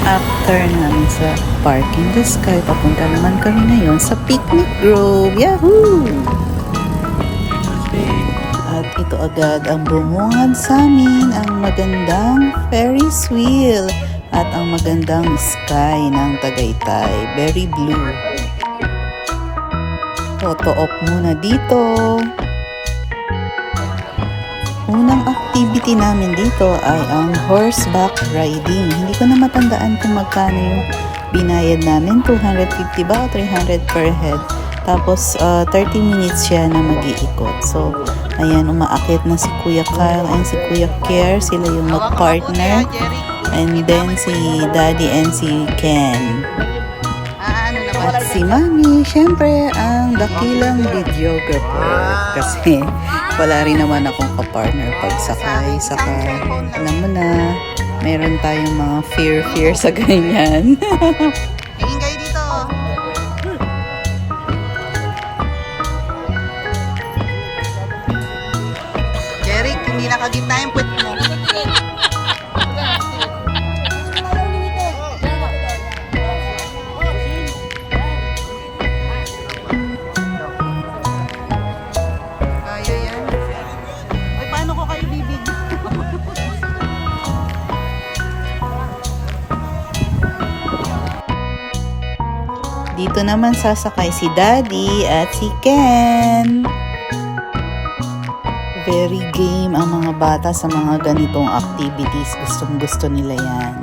After namin sa Parking the Sky, papunta naman kami ngayon sa Picnic Grove. Yahoo! At ito agad ang bumungad sa amin, ang magandang Ferris wheel at ang magandang sky ng Tagaytay. Very blue. Photo op muna dito. Unang activity namin dito ay ang horseback riding. Hindi ko na matandaan kung magkano yung binayad namin. 250 ba o 300 per head. Tapos 30 minutes siya na mag-iikot. So, ayan, umaakit na si Kuya Kyle and si Kuya Kier. Sila yung mag-partner. And then si Daddy and si Ken. At si Mami, syempre, ang dakilang videographer. Kasi wala rin naman akong kapartner pagsakay. Saka, alam mo na, meron tayong mga fear sa ganyan. Tingin kayo dito. Jeric, hindi nakagitna yung puwet mo. Dito naman sasakay si Daddy at si Ken. Very game ang mga bata sa mga ganitong activities. Gustong gusto nila yan.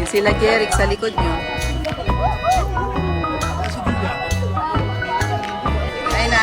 Sila Jeric sa likod nyo. Ay na.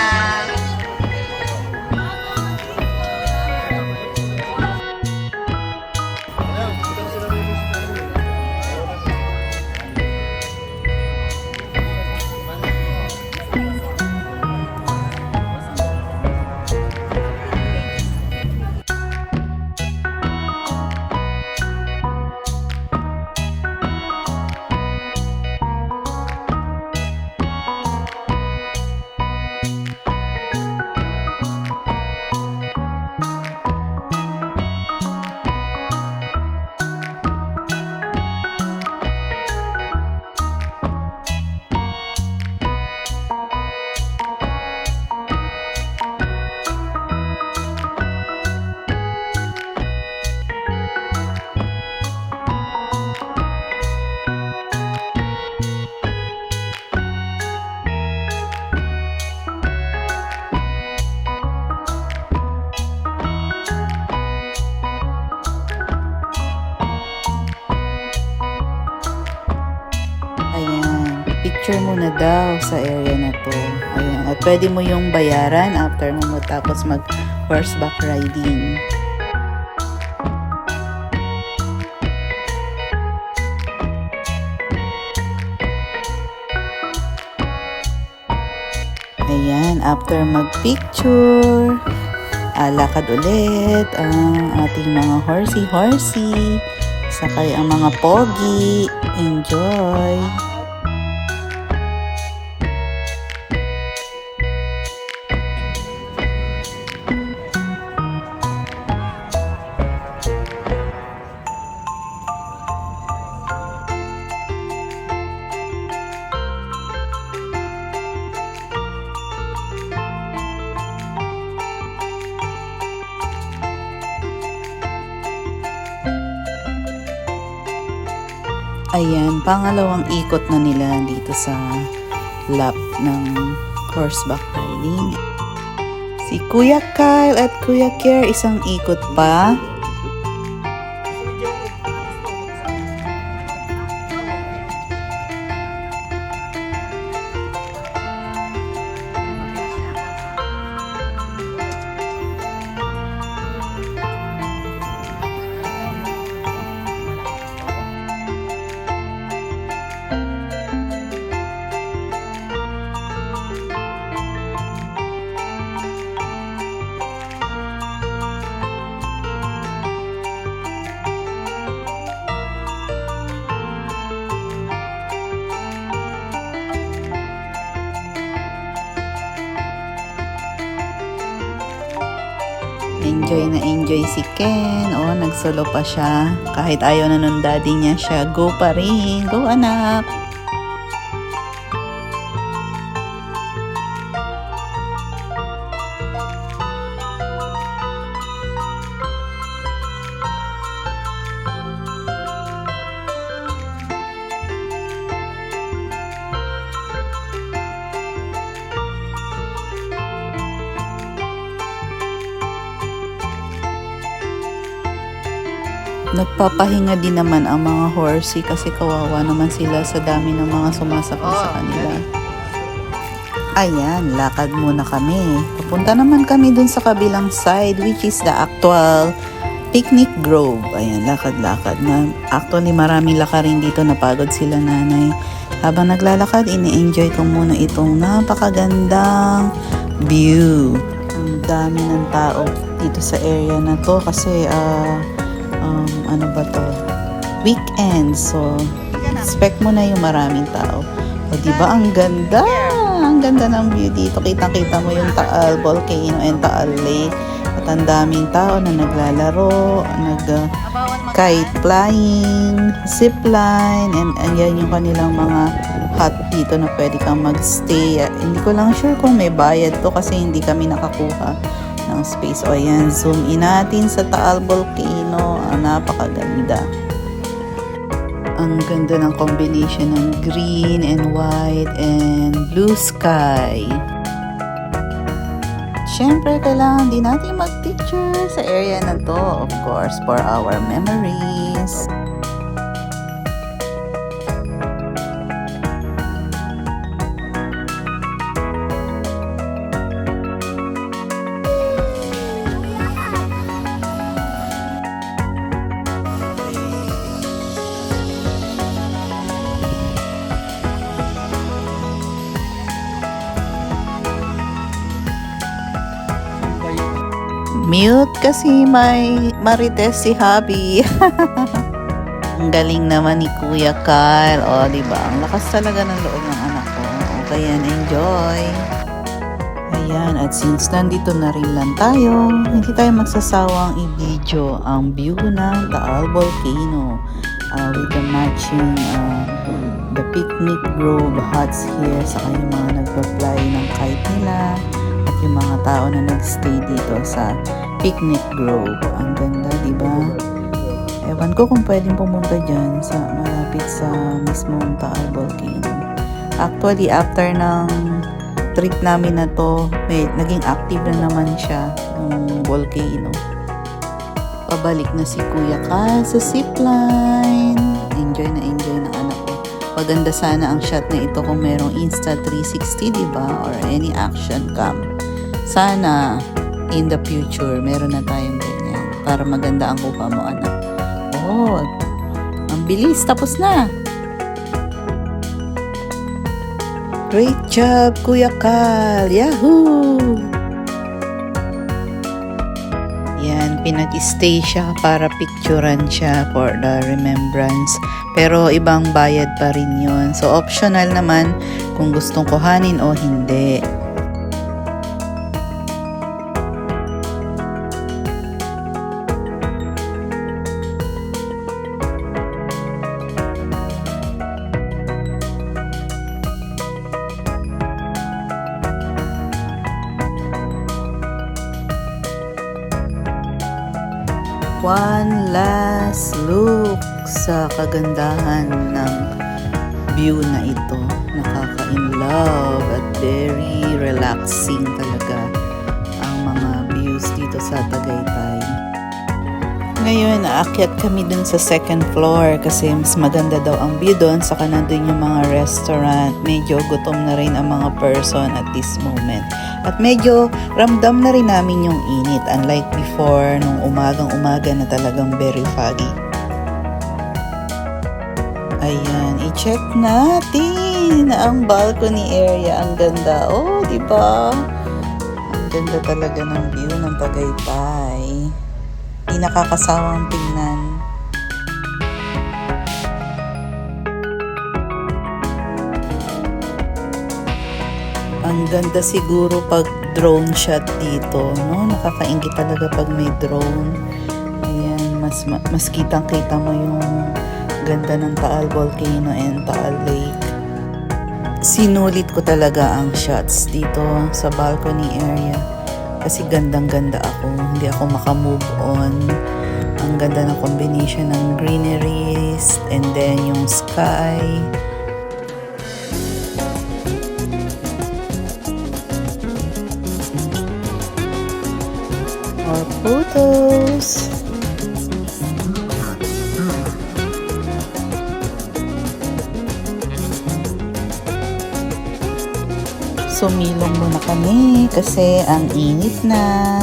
Picture muna daw sa area na to. Ayan. At pwede mo yung bayaran after mo matapos mag horseback riding. Ayan, after mag-picture, lakad ulit ang ating mga horsey, sakay ang mga pogi. Enjoy! Ayan, pangalawang ikot na nila dito sa lap ng horseback riding. Si Kuya Kyle at Kuya Kier, isang ikot pa. Enjoy si Ken. O, nagsolo pa siya. Kahit ayaw na nung daddy niya siya, go pa rin. Go, anak. Nagpapahinga din naman ang mga horsey kasi kawawa naman sila sa dami ng mga sumasakay sa kanila. Ayan, lakad muna kami. Papunta naman kami dun sa kabilang side, which is the actual picnic grove. Ayan, lakad-lakad na. Actually, maraming lakarin dito. Napagod sila nanay. Habang naglalakad, ini-enjoy ko muna itong napakagandang view. Ang dami ng tao dito sa area na to kasi ano ba to? Weekend. So, expect mo na yung maraming tao. O, diba? Ang ganda! Ang ganda ng view dito. Kitang-kita mo yung Taal Volcano and Taal Lake. At ang daming tao na naglalaro, kite flying, zip line, and yan yung kanilang mga hut dito na pwede kang magstay. Hindi ko lang sure kung may bayad to kasi hindi kami nakakuha ng space. O ayan, zoom in natin sa Taal Volcano. Napakaganda. Ang ganda ng combination ng green and white and blue sky. Siyempre, kailangan din natin mag-picture sa area na to, of course, for our memories. Mute kasi may marites si Habi. Ang galing naman ni Kuya Kyle. O, diba? Ang lakas talaga ng loob ng anak ko. Okay yan, enjoy. Ayan, at since nandito na rin lang tayo, hindi tayo magsasawang i-video ang view ng Taal Volcano with the matching the picnic grove huts here, saka yung mga nagpa-fly ng kite nila at yung mga tao na nagstay dito sa picnic grove. Ang ganda, diba? Ewan ko kung pwedeng pumunta dyan sa malapit sa mismong Taal Volcano. Actually, after ng trip namin na to, naging active na naman siya yung volcano. Pabalik na si Kuya Kyle sa zipline. Enjoy na enjoy ng anak ko. Maganda sana ang shot na ito kung merong Insta360, diba? Or any action cam. Sana in the future, meron na tayong ganyan. Para maganda ang kuha mo, anak. Oh, ang bilis. Tapos na. Great job, Kuya Kyle. Yahoo! Yan, pinag-stay siya para picturean siya for the remembrance. Pero ibang bayad pa rin yun. So, optional naman kung gustong kuhanin o hindi. one last look sa kagandahan ng view na ito. Nakaka-inlove at very relaxing talaga ang mga views dito sa Tagaytay. Ngayon, aakyat kami dun sa second floor kasi mas maganda daw ang view dun. Saka nandun yung mga restaurant. Medyo gutom na rin ang mga person at this moment. At medyo ramdam na rin namin yung init. Unlike before, nung umagang-umaga na talagang very foggy. Ayan, i-check natin ang balcony area. Ang ganda. Oh, diba? Ang ganda talaga ng view ng Tagaytay. Di nakakasawang tingnan. Ang ganda siguro pag drone shot dito, no? Nakakaingit talaga pag may drone. Ayan, mas kitang-kita mo yung ganda ng Taal Volcano and Taal Lake. Sinulit ko talaga ang shots dito sa balcony area. Kasi gandang-ganda ako. Hindi ako makamove on. Ang ganda ng combination ng greeneries and then yung sky. More photos. Sumilong muna kami kasi ang init na.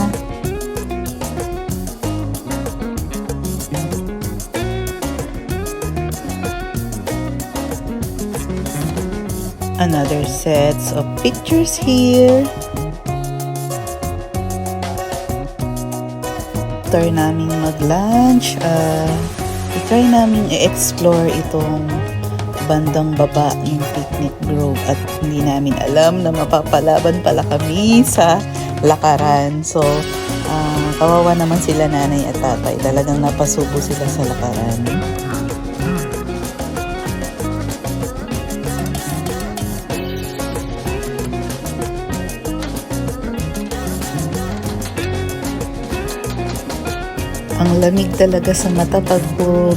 Another sets of pictures here. After namin mag-lunch, i-try namin i-explore itong bandang baba yung picnic grove at hindi namin alam na mapapalaban pala kami sa lakaran. So, kawawa naman sila nanay at tatay. Talagang napasubo sila sa lakaran. Ang lamig talaga sa mata pag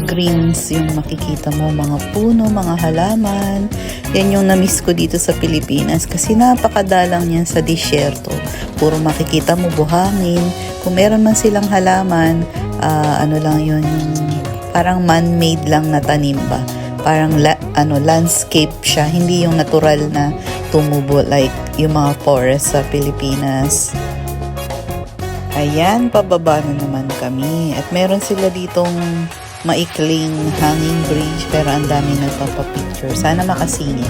greens yung makikita mo, mga puno, mga halaman. Yan yung na-miss ko dito sa Pilipinas kasi napakadalang yan sa disyerto. Puro makikita mo buhangin. Kung meron man silang halaman, ano lang yun, parang man-made lang na tanim ba. Parang landscape siya, hindi yung natural na tumubo like yung mga forest sa Pilipinas. Ayan, pababa na naman kami. At meron sila ditong maikling hanging bridge pero ang dami nagpapapicture. Sana makasingit.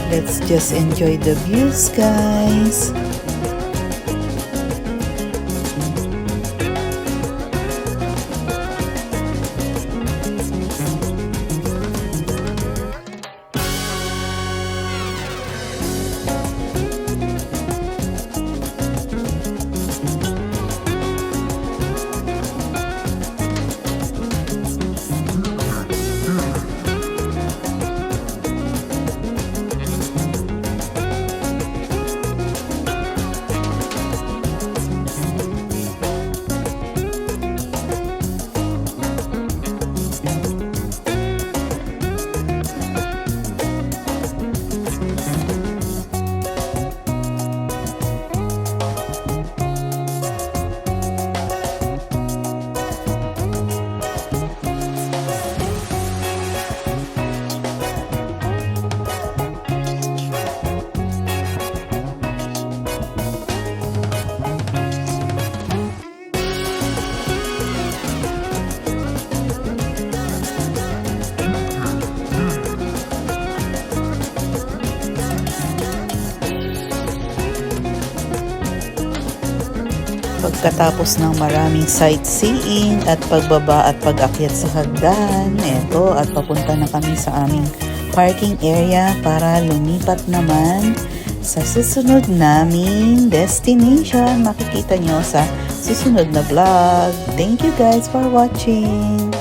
Let's just enjoy the views, guys. Pagkatapos ng maraming sightseeing at pagbaba at pag-akyat sa hagdan, eto at papunta na kami sa aming parking area para lumipat naman sa susunod naming destination. Makikita nyo sa susunod na vlog. Thank you guys for watching!